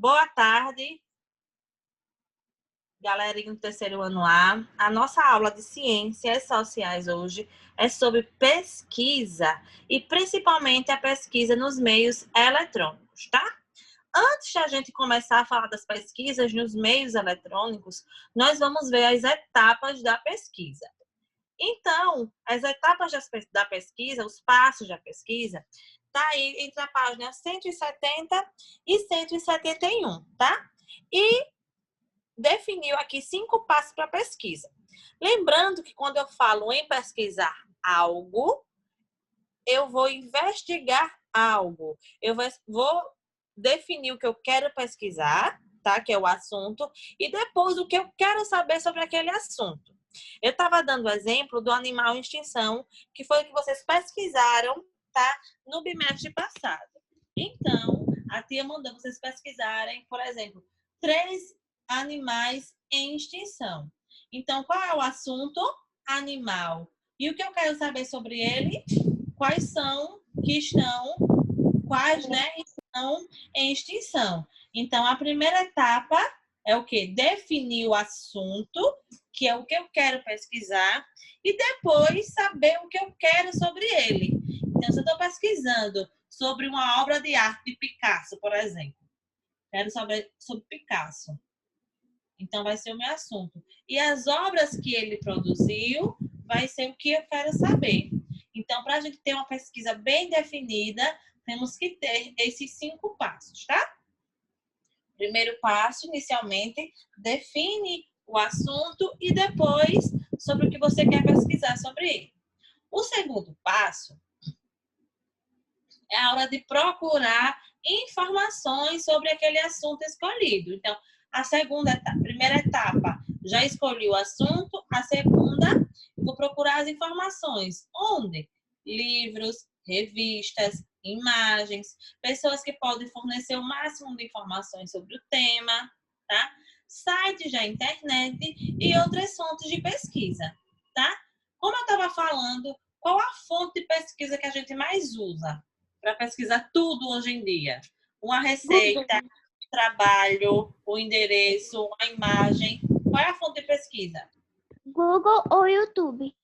Boa tarde, galerinha do terceiro ano A. A nossa aula de Ciências Sociais hoje é sobre pesquisa e principalmente a pesquisa nos meios eletrônicos, tá? Antes de a gente começar a falar das pesquisas nos meios eletrônicos, nós vamos ver as etapas da pesquisa. Então, as etapas da pesquisa, os passos da pesquisa, tá aí entre a página 170 e 171, tá? E definiu aqui 5 passos para pesquisa. Lembrando que quando eu falo em pesquisar algo, eu vou investigar algo. Eu vou definir o que eu quero pesquisar, tá? Que é o assunto, e depois o que eu quero saber sobre aquele assunto. Eu estava dando o exemplo do animal em extinção, que foi o que vocês pesquisaram, tá? No bimestre passado. Então, a tia mandou vocês pesquisarem, por exemplo, 3 animais em extinção. Então, qual é o assunto? Animal. E o que eu quero saber sobre ele? Quais são que estão, quais, né, estão em extinção. Então, a primeira etapa é o quê? Definir o assunto, que é o que eu quero pesquisar, e depois saber o que eu quero sobre ele. Então, se eu estou pesquisando sobre uma obra de arte de Picasso, por exemplo, quero saber sobre Picasso. Então, vai ser o meu assunto. E as obras que ele produziu, vai ser o que eu quero saber. Então, para a gente ter uma pesquisa bem definida, temos que ter esses 5 passos, tá? Primeiro passo, inicialmente, define o assunto e depois sobre o que você quer pesquisar sobre ele. O segundo passo é a hora de procurar informações sobre aquele assunto escolhido. Então, primeira etapa, já escolhi o assunto. A segunda, vou procurar as informações. Onde? Livros, revistas, imagens, pessoas que podem fornecer o máximo de informações sobre o tema, tá? Sites da internet e outras fontes de pesquisa, tá? Como eu estava falando, qual a fonte de pesquisa que a gente mais usa para pesquisar tudo hoje em dia? Uma receita, um trabalho, o endereço, a imagem. Qual é a fonte de pesquisa? Google ou YouTube?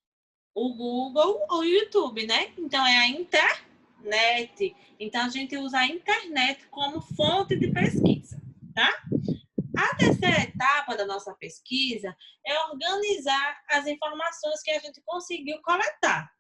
O Google ou o YouTube, né? Então, é a internet. Então, a gente usa a internet como fonte de pesquisa, tá? A terceira etapa da nossa pesquisa é organizar as informações que a gente conseguiu coletar.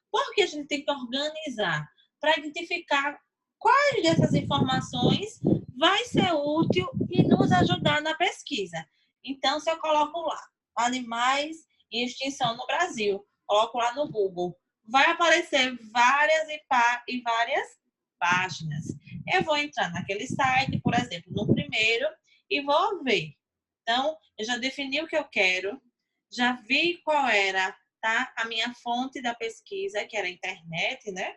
Por que a gente tem que organizar? Para identificar quais dessas informações vai ser útil e nos ajudar na pesquisa. Então, se eu coloco lá, animais em extinção no Brasil, coloco lá no Google, vai aparecer várias e várias páginas. Eu vou entrar naquele site, por exemplo, no primeiro, e vou ver. Então, eu já defini o que eu quero, já vi qual era, tá, a minha fonte da pesquisa, que era a internet, né?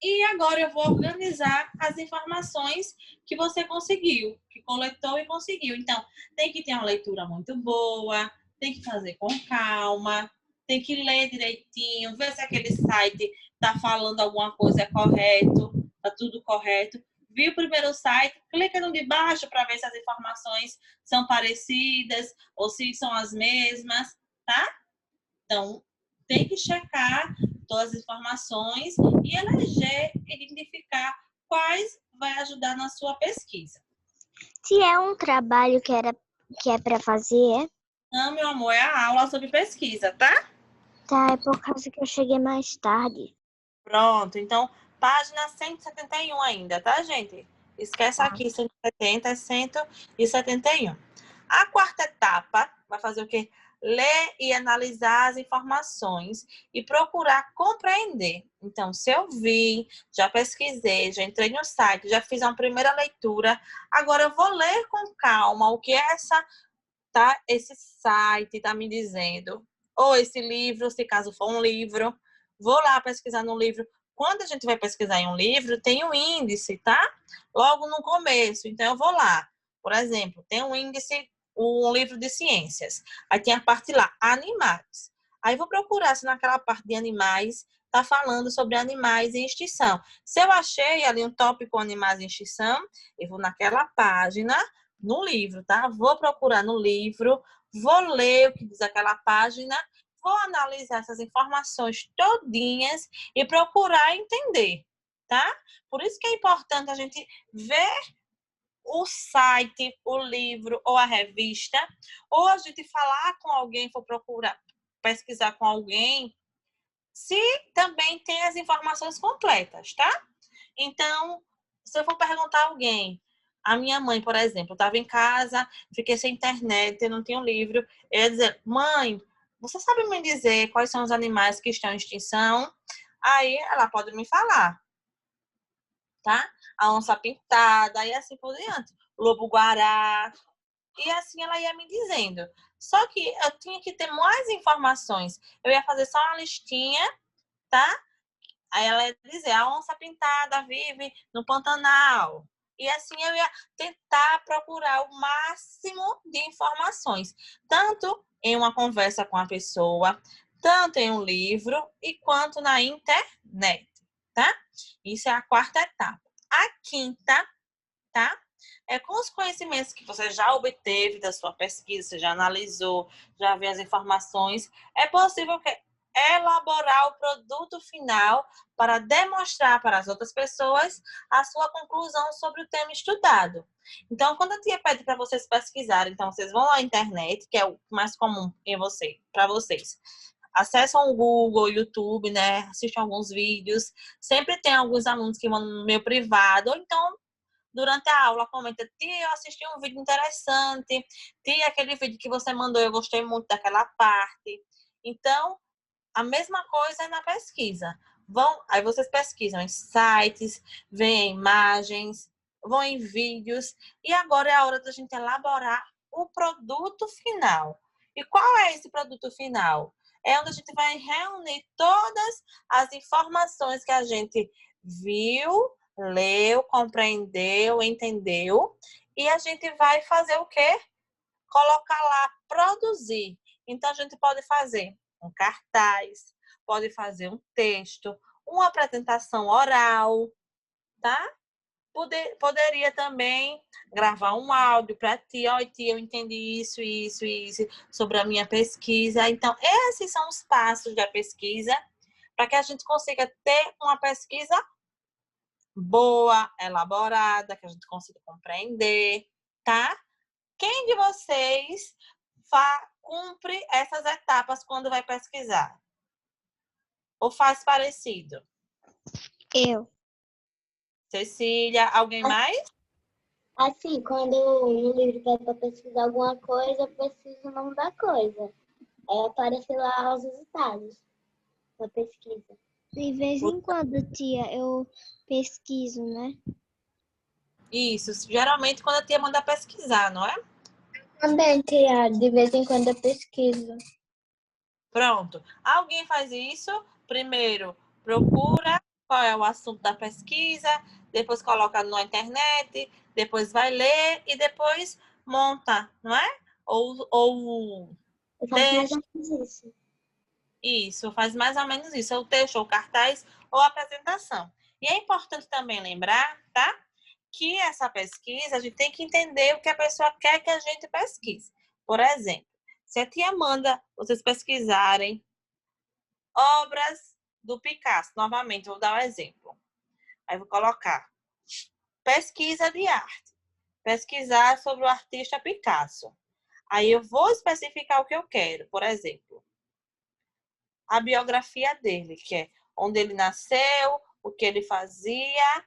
E agora eu vou organizar as informações que você conseguiu, que coletou e conseguiu. Então, tem que ter uma leitura muito boa, tem que fazer com calma, tem que ler direitinho, ver se aquele site está falando alguma coisa é correto, está tudo correto. Viu o primeiro site, clica no de baixo para ver se as informações são parecidas ou se são as mesmas, tá? Então, tem que checar todas as informações e eleger, identificar quais vai ajudar na sua pesquisa. Se é um trabalho que é para fazer, Não, meu amor, é a aula sobre pesquisa, tá? tá? É por causa que eu cheguei mais tarde. Pronto, então, página 171 ainda, tá, gente? Esquece Tá. aqui, 170, 171. A quarta etapa vai fazer o quê? Ler e analisar as informações e procurar compreender. Então, se eu vi, já pesquisei, já entrei no site, já fiz uma primeira leitura, agora eu vou ler com calma o que esse site está me dizendo, ou esse livro, se caso for um livro. Vou lá pesquisar no livro. Quando a gente vai pesquisar em um livro, tem um índice, tá? Logo no começo. Então, eu vou lá. Por exemplo, tem um índice, um livro de ciências. Aí tem a parte lá, animais. Aí vou procurar se naquela parte de animais está falando sobre animais em extinção. Se eu achei ali um tópico animais em extinção, eu vou naquela página, no livro, tá? Vou procurar no livro, vou ler o que diz aquela página, vou analisar essas informações todinhas e procurar entender, tá? Por isso que é importante a gente ver o site, o livro ou a revista, ou a gente falar com alguém, for procurar, pesquisar com alguém, se também tem as informações completas, tá? Então, se eu for perguntar a alguém, a minha mãe, por exemplo, estava em casa, fiquei sem internet, não tinha um livro, eu ia dizer, mãe, você sabe me dizer quais são os animais que estão em extinção? Aí ela pode me falar, tá? A onça pintada e assim por diante. Lobo-guará. E assim ela ia me dizendo. Só que eu tinha que ter mais informações. Eu ia fazer só uma listinha, tá? Aí ela ia dizer, a onça pintada vive no Pantanal. E assim eu ia tentar procurar o máximo de informações. Tanto em uma conversa com a pessoa, tanto em um livro e quanto na internet, tá? Isso é a quarta etapa. A quinta, tá? É com os conhecimentos que você já obteve da sua pesquisa, você já analisou, já viu as informações, é possível elaborar o produto final para demonstrar para as outras pessoas a sua conclusão sobre o tema estudado. Então, quando a tia pede para vocês pesquisarem, então vocês vão à internet, que é o mais comum para vocês. Acessam o Google, o YouTube, né? Assistem alguns vídeos. Sempre tem alguns alunos que vão no meu privado, ou então durante a aula comenta, tia, eu assisti um vídeo interessante, tia, aquele vídeo que você mandou, eu gostei muito daquela parte. Então, a mesma coisa é na pesquisa. Aí vocês pesquisam em sites, veem imagens, vão em vídeos, e agora é a hora da gente elaborar o produto final. E qual é esse produto final? É onde a gente vai reunir todas as informações que a gente viu, leu, compreendeu, entendeu, e a gente vai fazer o quê? Colocar lá, produzir. Então, a gente pode fazer um cartaz, pode fazer um texto, uma apresentação oral, tá? Poderia também gravar um áudio para ti, ó, tia, eu entendi isso sobre a minha pesquisa. Então, esses são os passos da pesquisa para que a gente consiga ter uma pesquisa boa, elaborada, que a gente consiga compreender, tá? Quem de vocês cumpre essas etapas quando vai pesquisar? Ou faz parecido? Eu. Cecília, alguém mais? Assim, quando no livro pede para pesquisar alguma coisa, eu preciso o nome da coisa. Aí aparece lá os resultados da pesquisa. De vez em quando, tia, eu pesquiso, né? Isso, geralmente quando a tia manda pesquisar, não é? Também, tia, de vez em quando eu pesquiso. Pronto. Alguém faz isso? Primeiro, procura qual é o assunto da pesquisa, depois coloca na internet, depois vai ler e depois monta, não é? Ou Eu faço mais ou menos isso. Isso, faz mais ou menos isso. É o texto, ou cartaz, ou apresentação. E é importante também lembrar, tá? Que essa pesquisa, a gente tem que entender o que a pessoa quer que a gente pesquise. Por exemplo, se a tia manda vocês pesquisarem obras do Picasso, novamente, vou dar um exemplo. Aí vou colocar pesquisa de arte. Pesquisar sobre o artista Picasso. Aí eu vou especificar o que eu quero. Por exemplo, a biografia dele, que é onde ele nasceu, o que ele fazia.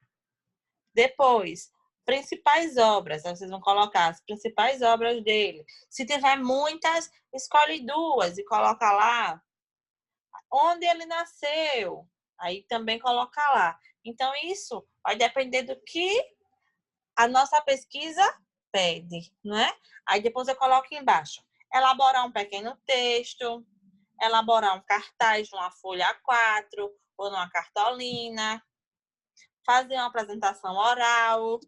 Depois, principais obras. Aí vocês vão colocar as principais obras dele. Se tiver muitas, escolhe duas e coloca lá onde ele nasceu. Aí também coloca lá. Então, isso vai depender do que a nossa pesquisa pede, não é? Aí depois eu coloco embaixo. Elaborar um pequeno texto, elaborar um cartaz numa folha A4 ou numa cartolina, fazer uma apresentação oral,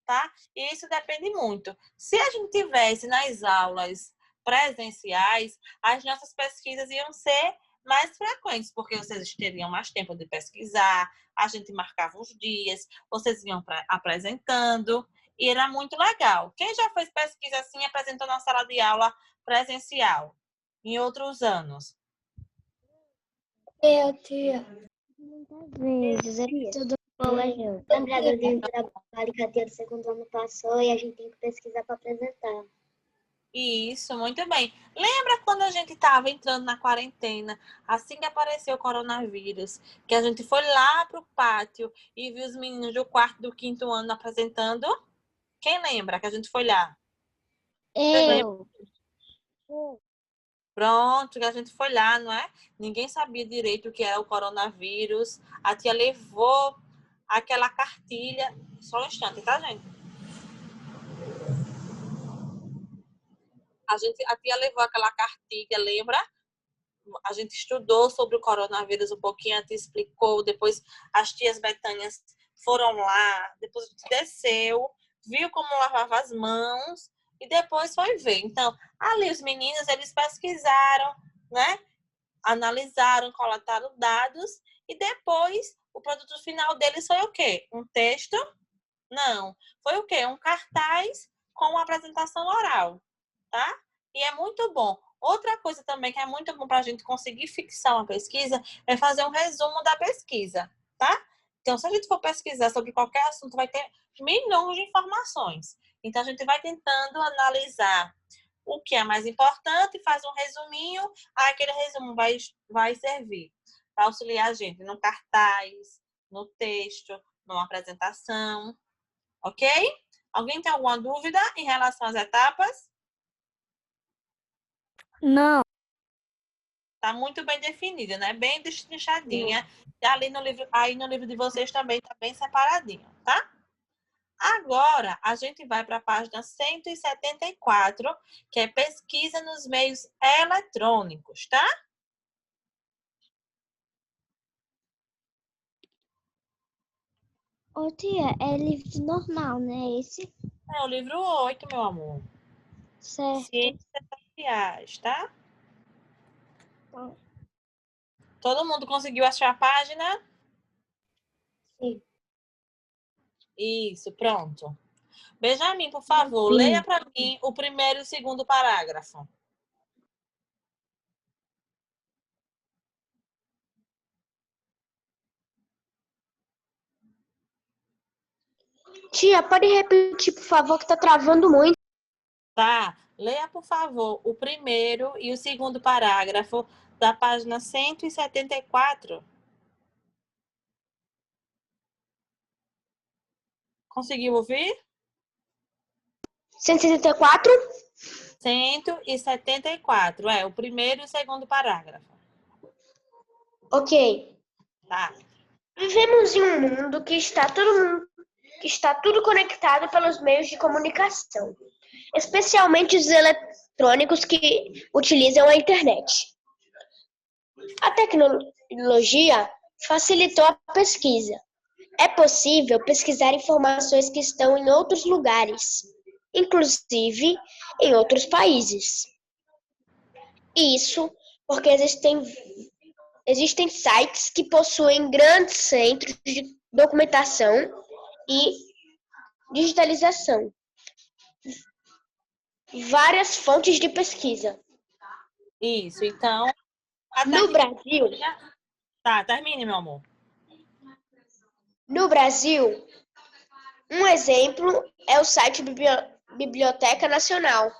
tá? E isso depende muito. Se a gente tivesse nas aulas presenciais, as nossas pesquisas iam ser mais frequentes, porque vocês teriam mais tempo de pesquisar, a gente marcava os dias, vocês iam apresentando, e era muito legal. Quem já fez pesquisa assim, apresentou na sala de aula presencial, em outros anos? Eu, tia. Muitas vezes, é tudo bom. Lembrada de um trabalho que a tia do segundo ano passou e a gente tem que pesquisar para apresentar. Isso, muito bem. Lembra quando a gente estava entrando na quarentena, assim que apareceu o coronavírus, que a gente foi lá para o pátio e viu os meninos do quarto do quinto ano apresentando? Quem lembra que a gente foi lá? Eu. Pronto, que a gente foi lá, não é? Ninguém sabia direito o que era o coronavírus. A tia levou aquela cartilha. Só um instante, tá, gente? A tia levou aquela cartilha, lembra? A gente estudou sobre o coronavírus um pouquinho, a tia explicou, depois as tias Betânias foram lá, depois a gente desceu, viu como lavava as mãos e depois foi ver. Então, ali os meninos, eles pesquisaram, né? Analisaram, coletaram dados e depois o produto final deles foi o quê? Um texto? Não. Foi o quê? Um cartaz com uma apresentação oral, tá? E é muito bom. Outra coisa também que é muito bom para a gente conseguir fixar uma pesquisa é fazer um resumo da pesquisa, tá? Então, se a gente for pesquisar sobre qualquer assunto, vai ter milhões de informações. Então, a gente vai tentando analisar o que é mais importante, faz um resuminho, aí aquele resumo vai servir para auxiliar a gente no cartaz, no texto, numa apresentação, ok? Alguém tem alguma dúvida em relação às etapas? Não. Está muito bem definida, né? Bem destrinchadinha. E ali no livro, aí no livro de vocês também está bem separadinho, tá? Agora, a gente vai para a página 174, que é pesquisa nos meios eletrônicos, tá? Ô, tia, é livro normal, né? Esse? É o livro 8, meu amor. Certo. Ciências sociais, tá? Tá. Todo mundo conseguiu achar a página? Sim. Isso, pronto. Benjamin, por favor, leia para mim o primeiro e o segundo parágrafo. Tia, pode repetir, por favor, que tá travando muito. Tá? Leia, por favor, o primeiro e o segundo parágrafo da página 174. Conseguiu ouvir? 164? 174. É, o primeiro e o segundo parágrafo. Ok. Tá? Vivemos em um mundo que está tudo conectado pelos meios de comunicação, especialmente os eletrônicos que utilizam a internet. A tecnologia facilitou a pesquisa. É possível pesquisar informações que estão em outros lugares, inclusive em outros países. Isso porque existem sites que possuem grandes centros de documentação e digitalização, várias fontes de pesquisa. Isso. Então, a No Brasil, tecnologia... Tá, termine, meu amor. no Brasil, um exemplo é o site Biblioteca Nacional.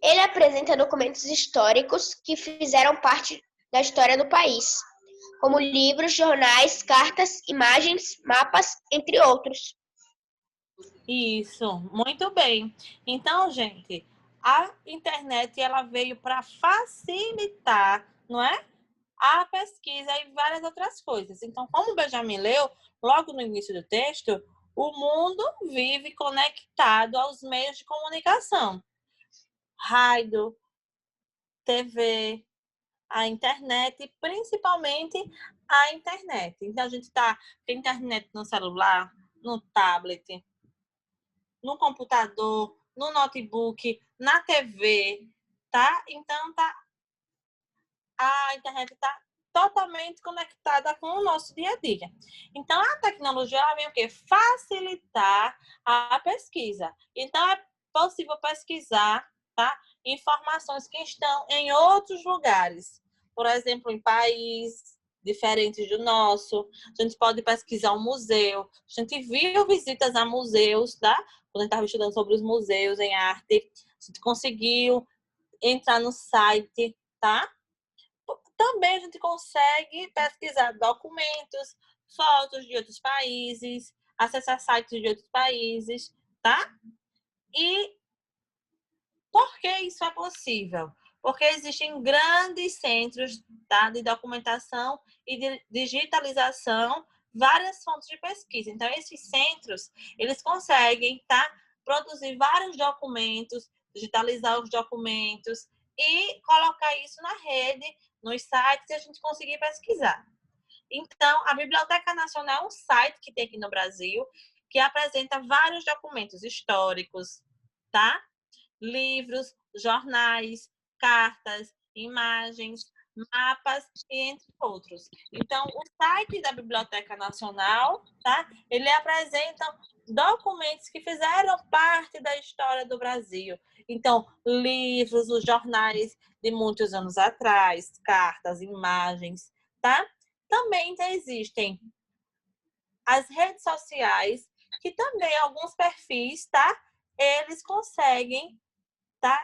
Ele apresenta documentos históricos que fizeram parte da história do país, como livros, jornais, cartas, imagens, mapas, entre outros. Isso, muito bem. Então, gente, a internet ela veio para facilitar, não é? A pesquisa e várias outras coisas. Então, como o Benjamin leu, logo no início do texto, o mundo vive conectado aos meios de comunicação. Rádio, TV, a internet, e principalmente a internet. Então, a gente tem internet no celular, no tablet, no computador, no notebook, na TV, tá? Então, a internet está totalmente conectada com o nosso dia a dia. Então, a tecnologia ela vem o quê? Facilitar a pesquisa. Então, é possível pesquisar, tá? Informações que estão em outros lugares. Por exemplo, em países diferentes do nosso. A gente pode pesquisar um museu. A gente viu visitas a museus, tá? Quando a gente estava estudando sobre os museus em arte, a gente conseguiu entrar no site, tá? Também a gente consegue pesquisar documentos, fotos de outros países, acessar sites de outros países, tá? E por que isso é possível? Porque existem grandes centros, tá, de documentação e de digitalização, várias fontes de pesquisa. Então, esses centros, eles conseguem, tá, produzir vários documentos, digitalizar os documentos e colocar isso na rede, nos sites, e a gente conseguir pesquisar. Então, a Biblioteca Nacional é um site que tem aqui no Brasil, que apresenta vários documentos históricos, tá? Livros, jornais, cartas, imagens, mapas e entre outros. Então, o site da Biblioteca Nacional, tá? Ele apresenta documentos que fizeram parte da história do Brasil. Então, livros, os jornais de muitos anos atrás, cartas, imagens, tá? Também existem as redes sociais, que também alguns perfis, tá? Eles conseguem, tá?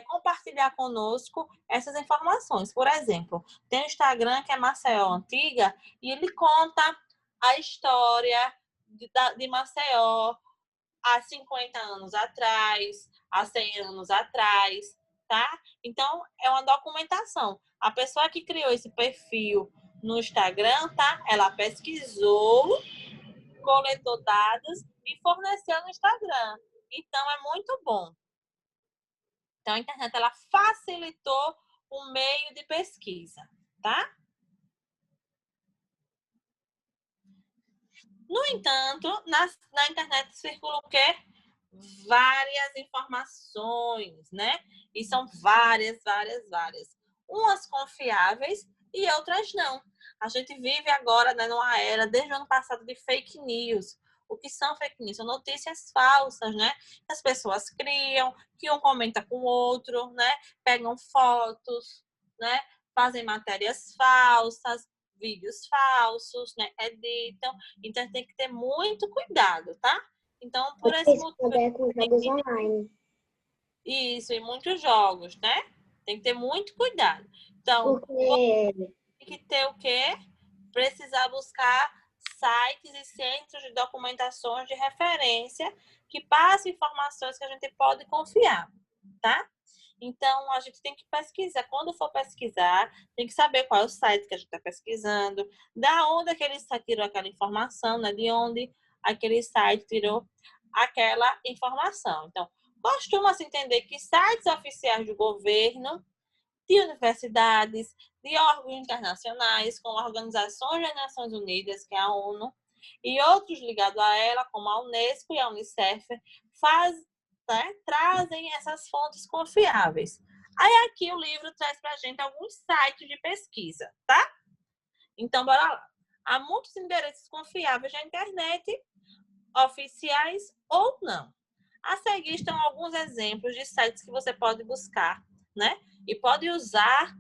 Compartilhar conosco essas informações. Por exemplo, tem o Instagram, que é Maceió Antiga, e ele conta a história de Maceió há 50 anos atrás, há 100 anos atrás, tá? Então, é uma documentação. A pessoa que criou esse perfil no Instagram, tá? Ela pesquisou, coletou dados e forneceu no Instagram. Então, é muito bom. Então, a internet ela facilitou o meio de pesquisa, tá? No entanto, na internet circula o quê? Várias informações, né? E são várias. Umas confiáveis e outras não. A gente vive agora, né, numa era, desde o ano passado, de fake news. O que são fake news? São notícias falsas, né? As pessoas criam, que um comenta com o outro, né? Pegam fotos, né? Fazem matérias falsas, vídeos falsos, né? Editam. Então, tem que ter muito cuidado, tá? Então, por esse motivo... Também com jogos online. Isso, em muitos jogos, né? Tem que ter muito cuidado. Então, Porque tem que ter o quê? Precisar buscar sites e centros de documentações de referência que passem informações que a gente pode confiar, tá? Então, a gente tem que pesquisar. Quando for pesquisar, tem que saber qual é o site que a gente está pesquisando, da onde aquele site tirou aquela informação, né? De onde aquele site tirou aquela informação. Então, costuma-se entender que sites oficiais do governo, de universidades, de órgãos internacionais, como Organizações das Nações Unidas, que é a ONU, e outros ligados a ela, como a Unesco e a Unicef, trazem essas fontes confiáveis. Aí aqui o livro traz para a gente alguns sites de pesquisa, tá? Então, bora lá. Há muitos endereços confiáveis na internet, oficiais ou não. A seguir estão alguns exemplos de sites que você pode buscar, né? E pode usar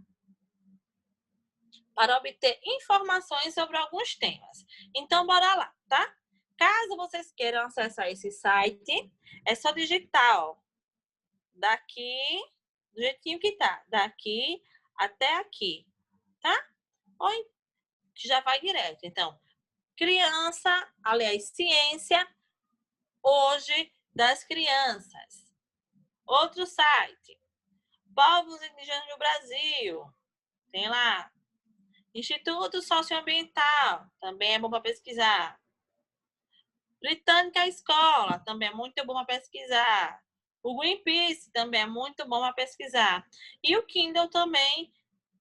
para obter informações sobre alguns temas. Então, bora lá, tá? Caso vocês queiram acessar esse site, é só digitar, ó, daqui, do jeitinho que tá, daqui até aqui, tá? Ou que já vai direto. Então, criança, aliás, ciência, hoje das crianças. Outro site, povos indígenas do Brasil, tem lá. Instituto Socioambiental, também é bom para pesquisar. Britânica Escola, também é muito bom para pesquisar. O Greenpeace também é muito bom para pesquisar. E o Kindle também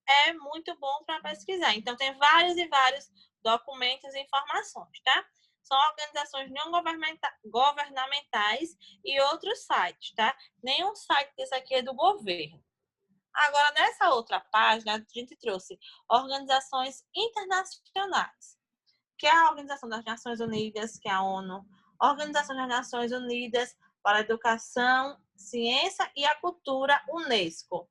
é muito bom para pesquisar. Então, tem vários e vários documentos e informações, tá? São organizações não governamentais e outros sites, tá? Nenhum site desse aqui é do governo. Agora, nessa outra página, a gente trouxe organizações internacionais, que é a Organização das Nações Unidas, que é a ONU, a Organização das Nações Unidas para a Educação, Ciência e a Cultura, UNESCO,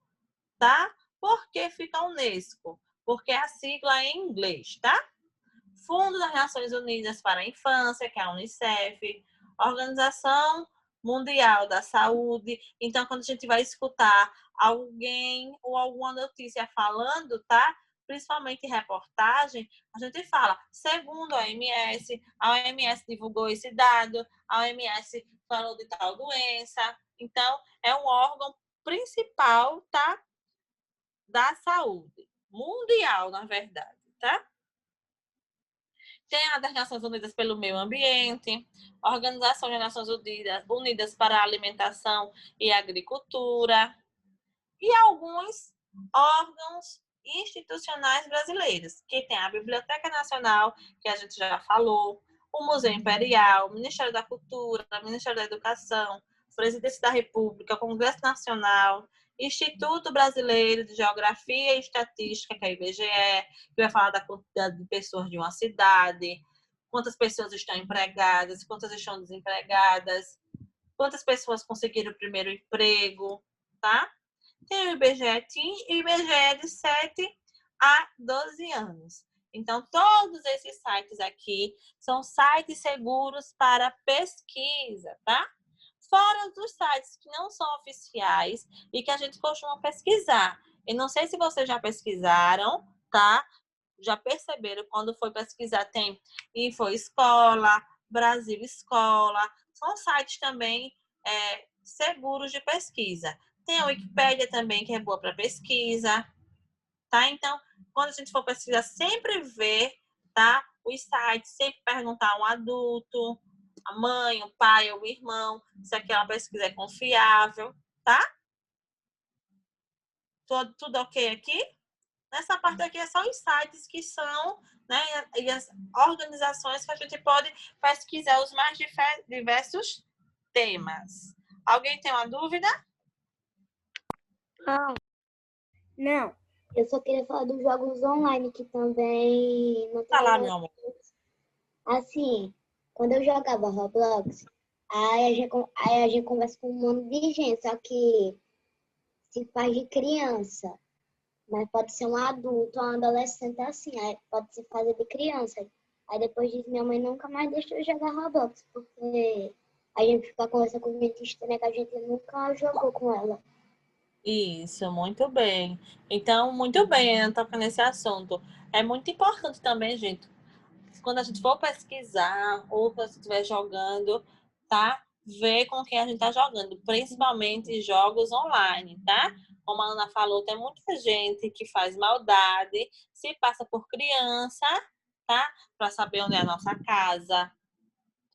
tá? Por que fica UNESCO? Porque a sigla é em inglês, tá? Fundo das Nações Unidas para a Infância, que é a Unicef, Organização Mundial da Saúde. Então, quando a gente vai escutar alguém ou alguma notícia falando, tá? Principalmente reportagem, a gente fala, segundo a OMS divulgou esse dado, a OMS falou de tal doença. Então, é um órgão principal, tá? Da saúde mundial, na verdade, tá? Tem a das Nações Unidas pelo Meio Ambiente, a Organização das Nações Unidas para a Alimentação e Agricultura e alguns órgãos institucionais brasileiros, que tem a Biblioteca Nacional, que a gente já falou, o Museu Imperial, o Ministério da Cultura, o Ministério da Educação, Presidência da República, Congresso Nacional, Instituto Brasileiro de Geografia e Estatística, que é o IBGE, que vai falar da quantidade de pessoas de uma cidade, quantas pessoas estão empregadas, quantas estão desempregadas, quantas pessoas conseguiram o primeiro emprego, tá? Tem o IBGE Teen e o IBGE de 7 a 12 anos. Então, todos esses sites aqui são sites seguros para pesquisa, tá? Fora dos sites que não são oficiais e que a gente costuma pesquisar. Eu não sei se vocês já pesquisaram, tá? Já perceberam, quando foi pesquisar, tem Info Escola, Brasil Escola. São sites também seguros de pesquisa. Tem a Wikipédia também, que é boa para pesquisa, tá? Então, quando a gente for pesquisar, sempre ver, tá? Os sites, sempre perguntar a um adulto, a mãe, o pai ou o irmão, se aquela pesquisa é confiável, tá? Tudo ok aqui? Nessa parte aqui é só os sites que são, né, e as organizações que a gente pode pesquisar os mais diversos temas. Alguém tem uma dúvida? Não. Eu só queria falar dos jogos online, que também não tem Falar, nenhum. meu amor. Assim, quando eu jogava Roblox, aí a gente conversa com um monte de gente, só que se faz de criança. Mas pode ser um adulto ou um adolescente assim, aí pode se fazer de criança. Aí depois disso, minha mãe nunca mais deixou eu jogar Roblox, porque a gente fica conversando com gente estranha que a gente nunca jogou com ela. Isso, muito bem. Então, muito bem, tocando nesse assunto. É muito importante também, gente, quando a gente for pesquisar ou quando você estiver jogando, tá? Ver com quem a gente tá jogando, principalmente jogos online, tá? Como a Ana falou, tem muita gente que faz maldade, se passa por criança, tá? Para saber onde é a nossa casa,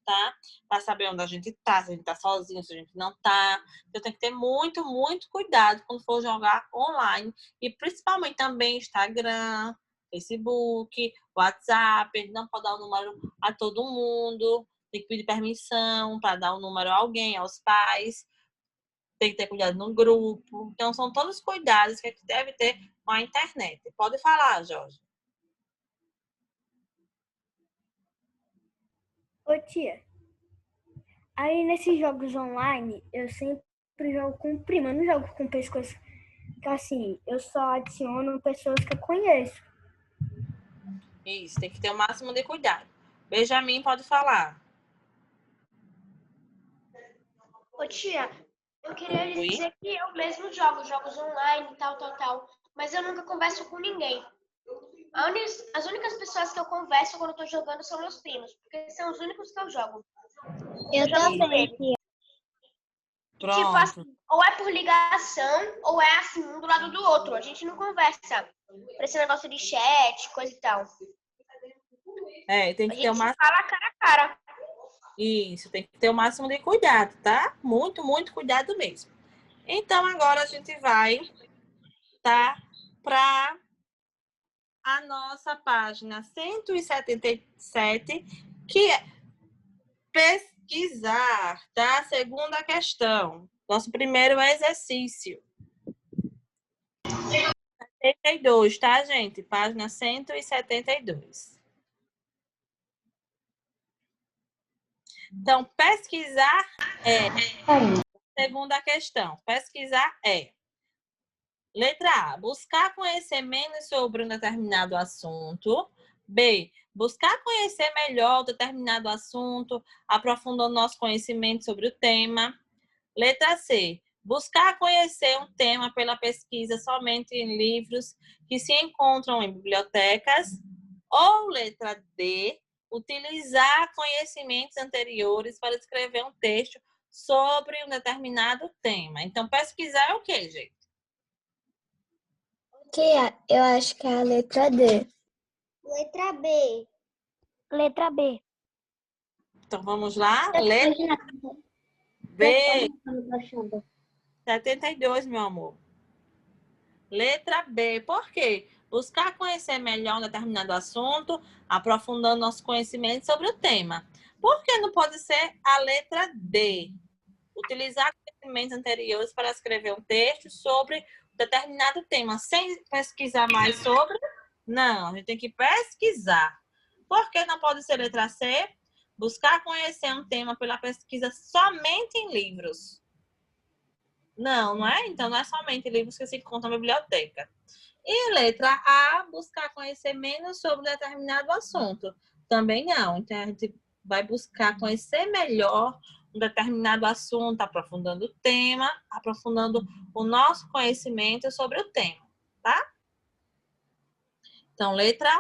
tá? Para saber onde a gente tá, se a gente tá sozinho, se a gente não tá. Então tem que ter muito, muito cuidado quando for jogar online. E principalmente também Instagram, Facebook, WhatsApp. Não pode dar o número a todo mundo. Tem que pedir permissão para dar o número a alguém, aos pais. Tem que ter cuidado no grupo. Então, são todos os cuidados que a gente deve ter com a internet. Pode falar, Jorge. Ô tia, aí nesses jogos online, eu sempre jogo com prima, eu não jogo com pessoas que assim, eu só adiciono pessoas que eu conheço. Isso, tem que ter o máximo de cuidado. Benjamin, pode falar. Ô tia, eu queria lhe Oi? dizer que eu mesmo jogo jogos online, tal, mas eu nunca converso com ninguém. As únicas pessoas que eu converso quando eu tô jogando são meus primos, porque são os únicos que eu jogo. Eu jogo com também, eles. tia. E, tipo assim, ou é por ligação, ou é assim, um do lado do outro. A gente não conversa por esse negócio de chat, coisa e tal. Tem A que ter o gente máximo. fala cara a cara. Isso, tem que ter o máximo de cuidado, tá? Muito, muito cuidado mesmo. Então, agora a gente vai, tá? Para a nossa página 177, que é pesquisar, tá? Segunda questão. Nosso primeiro exercício. 172, tá, gente? Página 172. Então, pesquisar segunda questão. Pesquisar é. Letra A. Buscar conhecer menos sobre um determinado assunto. B. Buscar conhecer melhor determinado assunto, aprofundando nosso conhecimento sobre o tema. Letra C. Buscar conhecer um tema pela pesquisa somente em livros que se encontram em bibliotecas. Ou letra D. Utilizar conhecimentos anteriores para escrever um texto sobre um determinado tema. Então, pesquisar é o quê, gente? Eu acho que é a letra D. Letra B. Letra B. Então, vamos lá. Letra B. 72, meu amor. Letra B. Por quê? Buscar conhecer melhor um determinado assunto, aprofundando nosso conhecimento sobre o tema. Por que não pode ser a letra D? Utilizar conhecimentos anteriores para escrever um texto sobre determinado tema, sem pesquisar mais sobre? Não, a gente tem que pesquisar. Por que não pode ser letra C? Buscar conhecer um tema pela pesquisa somente em livros. Não, não é? Então, não é somente livros que se encontram na biblioteca. E letra A, buscar conhecer menos sobre um determinado assunto. Também não. Então, a gente vai buscar conhecer melhor um determinado assunto, aprofundando o tema, aprofundando o nosso conhecimento sobre o tema, tá? Então, letra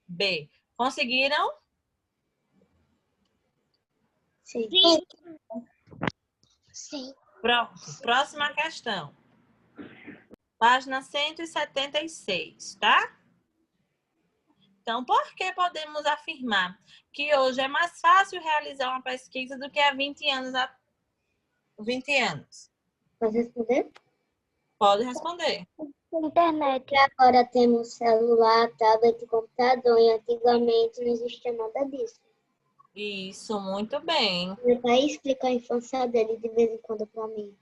B. Conseguiram? Sim. Sim. Pronto. Próxima questão. Página 176, tá? Então, por que podemos afirmar que hoje é mais fácil realizar uma pesquisa do que há 20 anos? 20 anos? Pode responder? Pode responder. Internet. E agora temos celular, tablet e computador. E antigamente não existia nada disso. Isso, muito bem. Meu pai explica a infância dele de vez em quando pra mim.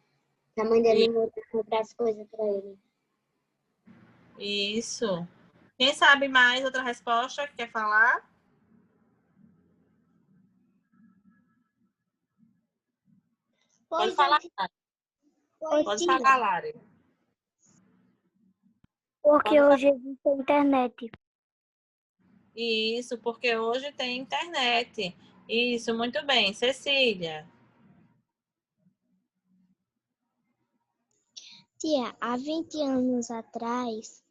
A mãe dele não vai comprar as coisas pra ele. Isso. Quem sabe mais outra resposta que quer falar? Pode falar. Pode falar, Lari. Porque hoje existe a internet. Isso, porque hoje tem internet. Isso, muito bem. Cecília. Tia, há 20 anos atrás,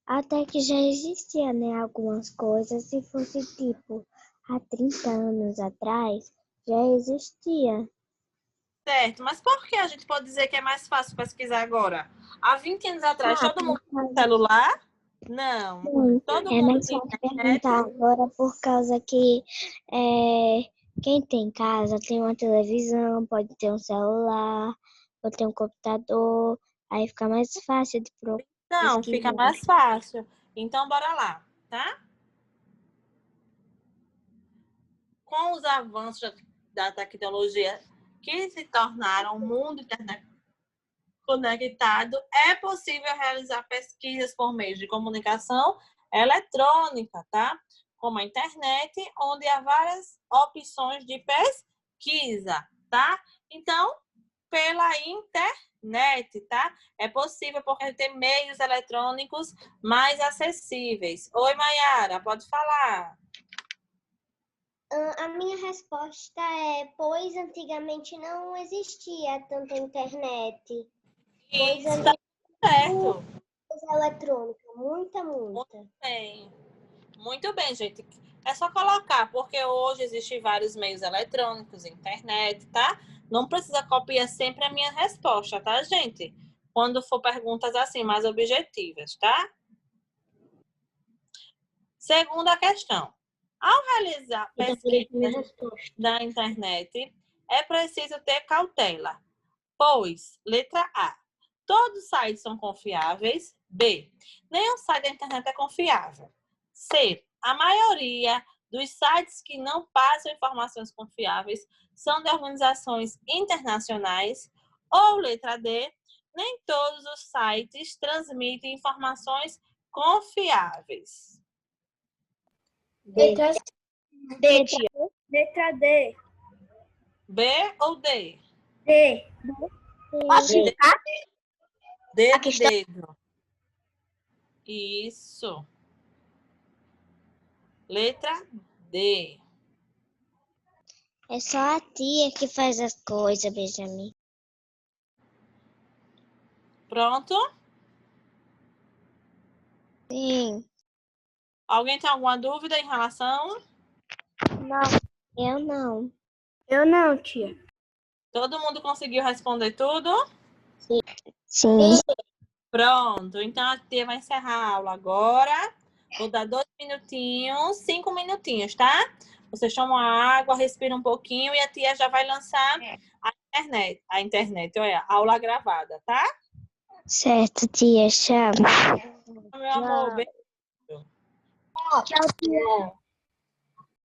até que já existia, né, algumas coisas. Se fosse tipo, há 30 anos atrás, já existia. Certo, mas por que a gente pode dizer que é mais fácil pesquisar agora? Há 20 anos atrás, todo mundo tinha celular? Não. Todo É mundo mais tinha fácil internet? perguntar agora por causa que quem tem casa tem uma televisão, pode ter um celular, pode ter um computador, aí fica mais fácil de Não, fica pesquisar. mais fácil. Então, bora lá, tá? Com os avanços da tecnologia que se tornaram o mundo internet conectado, é possível realizar pesquisas por meio de comunicação eletrônica, tá? Como a internet, onde há várias opções de pesquisa, tá? Então, pela internet, tá? É possível porque tem meios eletrônicos mais acessíveis. Oi, Mayara, pode falar. A minha resposta é, pois antigamente não existia tanta internet. Pois Isso, tá certo. coisa eletrônica, muita. Bem. Muito bem, gente. É só colocar, porque hoje existem vários meios eletrônicos, internet, tá? Não precisa copiar sempre a minha resposta, tá, gente? Quando for perguntas assim, mais objetivas, tá? Segunda questão. Ao realizar pesquisas da internet, é preciso ter cautela, pois, letra A, todos os sites são confiáveis. B, nenhum site da internet é confiável. C, a maioria dos sites que não passam informações confiáveis são de organizações internacionais. Ou letra D, Nem todos os sites transmitem informações confiáveis. Letra D, tia. Letra D. B ou D? D. Posso D. explicar? D A de questão- dedo. Isso. Letra D. É só a tia que faz as coisas, Benjamin. Pronto? Sim. Alguém tem alguma dúvida em relação? Eu não. Eu não, tia. Todo mundo conseguiu responder tudo? Sim. Pronto. Então a tia vai encerrar a aula agora. Vou dar 2 minutinhos, 5 minutinhos, tá? Vocês tomam água, respiram um pouquinho e a tia já vai lançar a internet, olha, a aula gravada, tá? Certo, tia. Tchau. Meu amor, beijo. Tchau, tia.